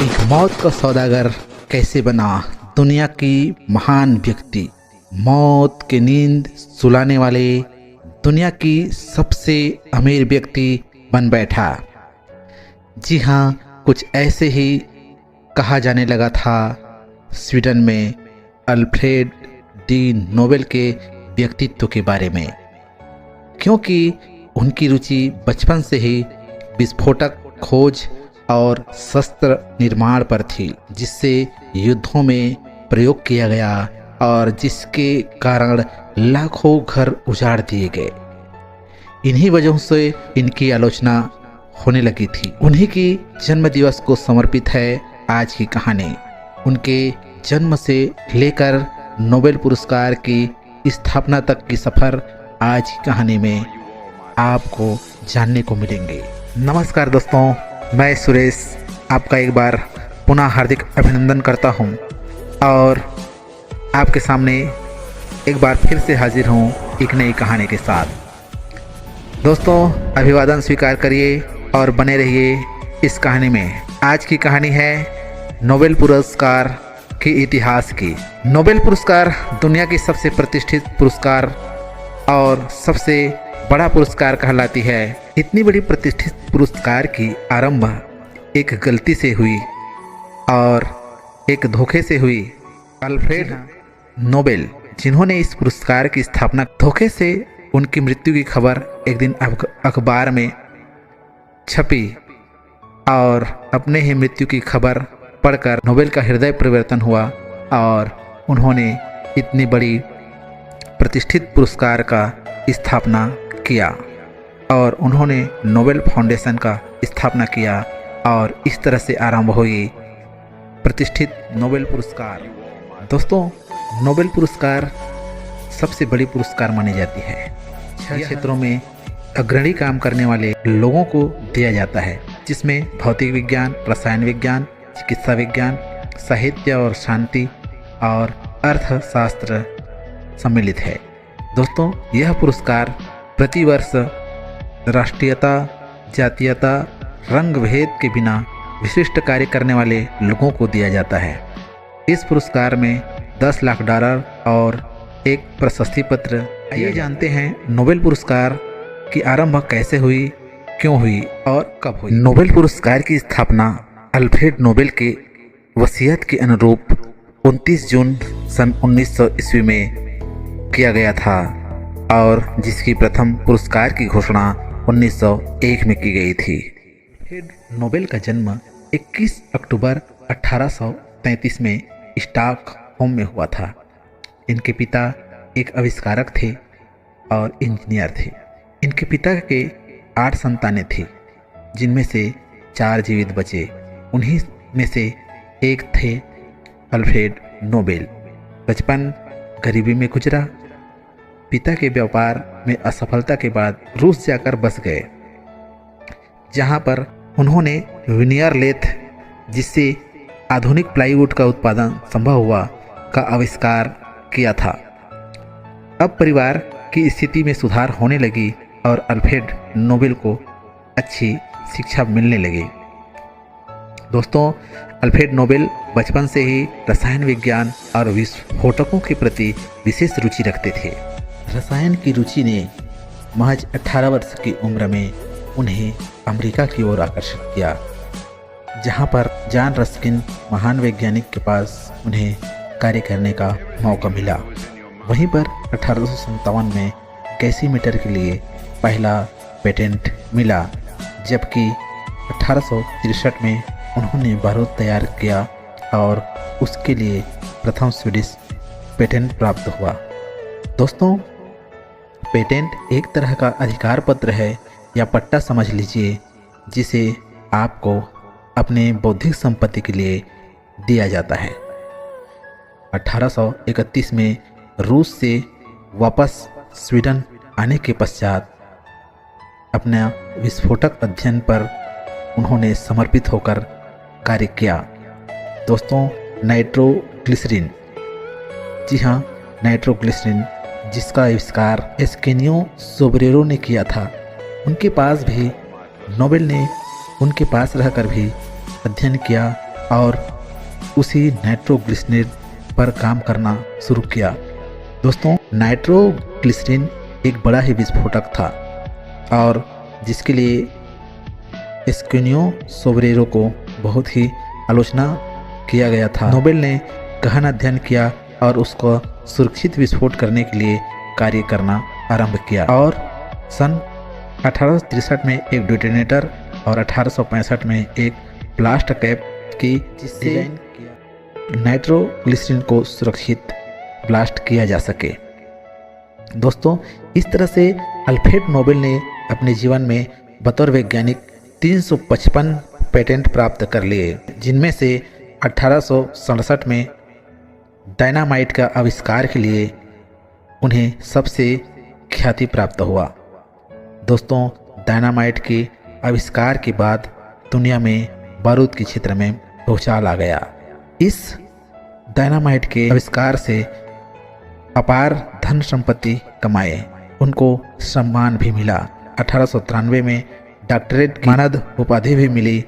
एक मौत का सौदागर कैसे बना दुनिया की महान व्यक्ति, मौत की नींद सुलाने वाले दुनिया की सबसे अमीर व्यक्ति बन बैठा। जी हाँ, कुछ ऐसे ही कहा जाने लगा था स्वीडन में अल्फ्रेड डी नोबेल के व्यक्तित्व के बारे में, क्योंकि उनकी रुचि बचपन से ही विस्फोटक खोज और शस्त्र निर्माण पर थी, जिससे युद्धों में प्रयोग किया गया और जिसके कारण लाखों घर उजाड़ दिए गए। इन्हीं वजहों से इनकी आलोचना होने लगी थी। उन्हीं की जन्म दिवस को समर्पित है आज की कहानी। उनके जन्म से लेकर नोबेल पुरस्कार की स्थापना तक की सफ़र आज की कहानी में आपको जानने को मिलेंगे। नमस्कार दोस्तों, मैं सुरेश आपका एक बार पुनः हार्दिक अभिनंदन करता हूं और आपके सामने एक बार फिर से हाजिर हूं एक नई कहानी के साथ। दोस्तों, अभिवादन स्वीकार करिए और बने रहिए इस कहानी में। आज की कहानी है नोबेल पुरस्कार के इतिहास की। नोबेल पुरस्कार दुनिया की सबसे प्रतिष्ठित पुरस्कार और सबसे बड़ा पुरस्कार कहलाती है। इतनी बड़ी प्रतिष्ठित पुरस्कार की आरंभ एक गलती से हुई और एक धोखे से हुई। अल्फ्रेड नोबेल, जिन्होंने इस पुरस्कार की स्थापना, धोखे से उनकी मृत्यु की खबर एक दिन अखबार में छपी और अपने ही मृत्यु की खबर पढ़कर नोबेल का हृदय परिवर्तन हुआ और उन्होंने इतनी बड़ी प्रतिष्ठित पुरस्कार का स्थापना किया और उन्होंने नोबेल फाउंडेशन का स्थापना किया और इस तरह से आरंभ हुई प्रतिष्ठित नोबेल पुरस्कार। दोस्तों, नोबेल पुरस्कार सबसे बड़ी पुरस्कार मानी जाती है। 6 क्षेत्रों में अग्रणी काम करने वाले लोगों को दिया जाता है, जिसमें भौतिक विज्ञान, रसायन विज्ञान, चिकित्सा विज्ञान, साहित्य और शांति और अर्थशास्त्र सम्मिलित है। दोस्तों, यह पुरस्कार प्रतिवर्ष राष्ट्रीयता, जातीयता, रंग भेद के बिना विशिष्ट कार्य करने वाले लोगों को दिया जाता है। इस पुरस्कार में $10 लाख और एक प्रशस्ति पत्र। आइए जानते हैं नोबेल पुरस्कार की आरंभ कैसे हुई, क्यों हुई और कब हुई। नोबेल पुरस्कार की स्थापना अल्फ्रेड नोबेल के वसीयत के अनुरूप 29 जून सन 1900 ईस्वी में किया गया था और जिसकी प्रथम पुरस्कार की घोषणा 1901 में की गई थी। नोबेल का जन्म 21 अक्टूबर 1833 में स्टॉकहोम में हुआ था। इनके पिता एक आविष्कारक थे और इंजीनियर थे। इनके पिता के 8 संतानें थीं, जिनमें से 4 जीवित बचे। उन्हीं में से एक थे अल्फ्रेड नोबेल। बचपन गरीबी में गुजरा। पिता के व्यापार में असफलता के बाद रूस जाकर बस गए, जहां पर उन्होंने विनियर लेथ, जिससे आधुनिक प्लाईवुड का उत्पादन संभव हुआ, का आविष्कार किया था। अब परिवार की स्थिति में सुधार होने लगी और अल्फ्रेड नोबेल को अच्छी शिक्षा मिलने लगी। दोस्तों, अल्फ्रेड नोबेल बचपन से ही रसायन विज्ञान और विस्फोटकों के प्रति विशेष रुचि रखते थे। रसायन की रुचि ने महज 18 वर्ष की उम्र में उन्हें अमेरिका की ओर आकर्षित किया, जहां पर जॉन रस्किन महान वैज्ञानिक के पास उन्हें कार्य करने का मौका मिला। वहीं पर 1857 में गैसीमीटर के लिए पहला पेटेंट मिला, जबकि 1863 में उन्होंने बारूद तैयार किया और उसके लिए प्रथम स्वीडिश पेटेंट प्राप्त हुआ। दोस्तों, पेटेंट एक तरह का अधिकार पत्र है या पट्टा समझ लीजिए, जिसे आपको अपने बौद्धिक संपत्ति के लिए दिया जाता है। 1831 में रूस से वापस स्वीडन आने के पश्चात अपना विस्फोटक अध्ययन पर उन्होंने समर्पित होकर कार्य किया। दोस्तों, नाइट्रोग्लिसरीन, जी हाँ, नाइट्रोग्लिसरीन, जिसका आविष्कार एस्केनियो सोब्रेरो ने किया था, उनके पास भी नोबेल ने उनके पास रहकर भी अध्ययन किया और उसी नाइट्रोग्लिसरीन पर काम करना शुरू किया। दोस्तों, नाइट्रोग्लिसरीन एक बड़ा ही विस्फोटक था और जिसके लिए एस्क्विनो सोब्रेरो को बहुत ही आलोचना किया गया था। नोबेल ने गहन अध्ययन किया और उसको सुरक्षित विस्फोट करने के लिए कार्य करना आरंभ किया और सन 1863 में एक डिटोनेटर और 1865 में एक ब्लास्ट कैप की जिससे नाइट्रोग्लिसरीन को सुरक्षित ब्लास्ट किया जा सके। दोस्तों, इस तरह से अल्फ्रेड नोबेल ने अपने जीवन में बतौर वैज्ञानिक 355 पेटेंट प्राप्त कर लिए, जिनमें से 1867 में डायनामाइट का आविष्कार के लिए उन्हें सबसे ख्याति प्राप्त हुआ। दोस्तों, डायनामाइट के आविष्कार के बाद दुनिया में बारूद के क्षेत्र में भूचाल आ गया। इस डायनामाइट के आविष्कार से अपार धन संपत्ति कमाए, उनको सम्मान भी मिला। 1893 में डॉक्टरेट मानद उपाधि भी मिली।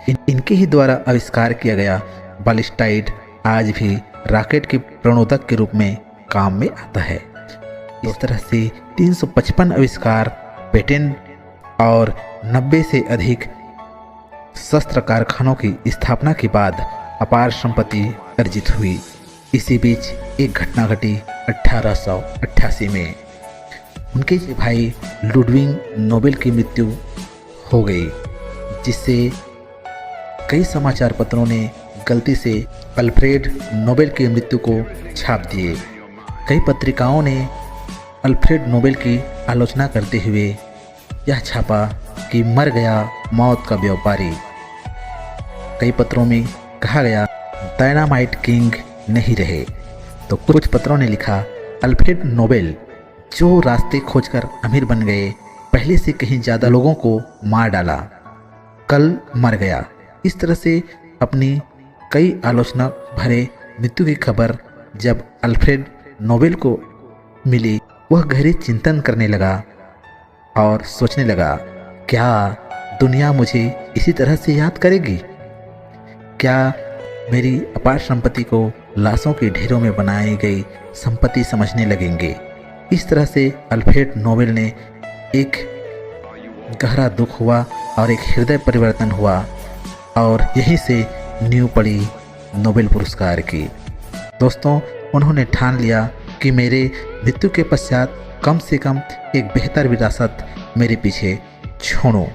इनके ही द्वारा आविष्कार किया गया बैलिस्टाइड आज भी रॉकेट के प्रणोदक के रूप में काम में आता है। इस तरह से 355 आविष्कार, पेटेंट और 90 से अधिक शस्त्र कारखानों की स्थापना के बाद अपार संपत्ति अर्जित हुई। इसी बीच एक घटना घटी 1888 में। उनके भाई लुडविग नोबेल की मृत्यु हो गई, जिससे कई समाचार पत्रों ने गलती से अल्फ्रेड नोबेल की मृत्यु को छाप दिए। कई पत्रिकाओं ने अल्फ्रेड नोबेल की आलोचना करते हुए यह छापा कि मर गया मौत का व्यापारी। कई पत्रों में कहा गया डायनामाइट किंग नहीं रहे, तो कुछ पत्रों ने लिखा अल्फ्रेड नोबेल जो रास्ते खोजकर अमीर बन गए, पहले से कहीं ज़्यादा लोगों को मार डाला, कल मर गया। इस तरह से अपनी कई आलोचना भरे मृत्यु की खबर जब अल्फ्रेड नोबेल को मिली, वह गहरे चिंतन करने लगा और सोचने लगा, क्या दुनिया मुझे इसी तरह से याद करेगी? क्या मेरी अपार संपत्ति को लाशों के ढेरों में बनाई गई संपत्ति समझने लगेंगे? इस तरह से अल्फ्रेड नोबेल ने एक गहरा दुख हुआ और एक हृदय परिवर्तन हुआ और यहीं से नींव पड़ी नोबेल पुरस्कार की। दोस्तों, उन्होंने ठान लिया कि मेरे मृत्यु के पश्चात कम से कम एक बेहतर विरासत मेरे पीछे छोड़ो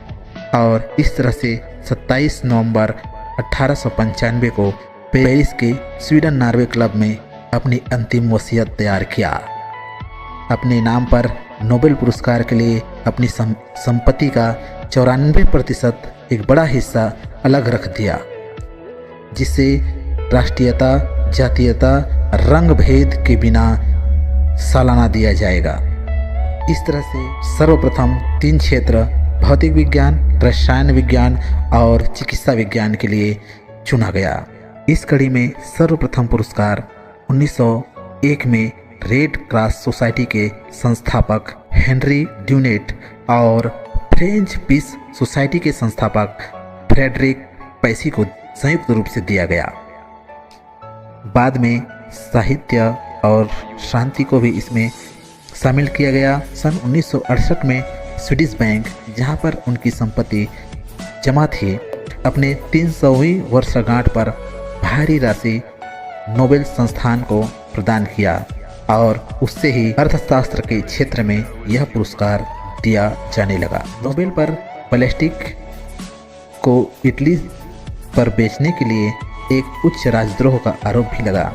और इस तरह से 27 नवंबर 1895 को पेरिस के स्वीडन नॉर्वे क्लब में अपनी अंतिम वसीयत तैयार किया। अपने नाम पर नोबेल पुरस्कार के लिए अपनी संपत्ति का 94% एक बड़ा हिस्सा अलग रख दिया, जिससे राष्ट्रीयता, जातीयता, रंग भेद के बिना सालाना दिया जाएगा। इस तरह से सर्वप्रथम 3 क्षेत्र भौतिक विज्ञान, रसायन विज्ञान और चिकित्सा विज्ञान के लिए चुना गया। इस कड़ी में सर्वप्रथम पुरस्कार 1901 में रेड क्रॉस सोसाइटी के संस्थापक हेनरी ड्यूनेट और फ्रेंच पीस सोसाइटी के संस्थापक फ्रेडरिक पैसी को संयुक्त रूप से दिया गया। बाद में साहित्य और शांति को भी इसमें शामिल किया गया। सन 1968 में स्वीडिश बैंक, जहां पर उनकी संपत्ति जमा थी, अपने 300वीं वर्षगांठ पर भारी राशि नोबेल संस्थान को प्रदान किया और उससे ही अर्थशास्त्र के क्षेत्र में यह पुरस्कार दिया जाने लगा। नोबेल पर प्लास्टिक को इटली पर बेचने के लिए एक उच्च राजद्रोह का आरोप भी लगा,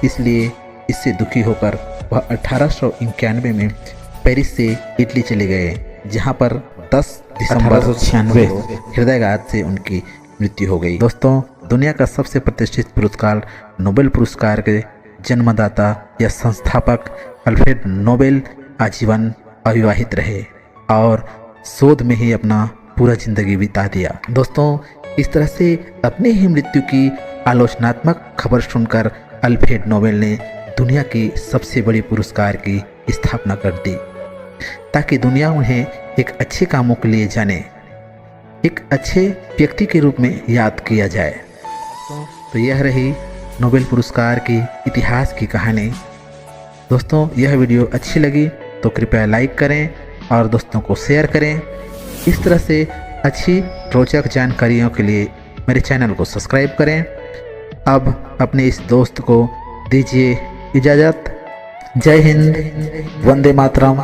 इसलिए इससे दुखी होकर वह 1891 में पेरिस से इटली चले गए, जहां पर 10 दिसंबर 1896 हृदयघात से उनकी मृत्यु हो गई। दोस्तों, दुनिया का सबसे प्रतिष्ठित पुरस्कार नोबेल पुरस्कार के जन्मदाता या संस्थापक अल्फ्रेड नोबेल आजीवन अविवाहित रहे और शोध में ही अपना पूरा जिंदगी बिता दिया। दोस्तों, इस तरह से अपनी ही मृत्यु की आलोचनात्मक खबर सुनकर अल्फ्रेड नोबेल ने दुनिया की सबसे बड़ी पुरस्कार की स्थापना कर दी, ताकि दुनिया उन्हें एक अच्छे कामों के लिए जाने, एक अच्छे व्यक्ति के रूप में याद किया जाए। तो यह रही नोबेल पुरस्कार की इतिहास की कहानी। दोस्तों, यह वीडियो अच्छी लगी तो कृपया लाइक करें और दोस्तों को शेयर करें। इस तरह से अच्छी रोचक जानकारियों के लिए मेरे चैनल को सब्सक्राइब करें। अब अपने इस दोस्त को दीजिए इजाज़त। जय हिंद, वंदे मातरम।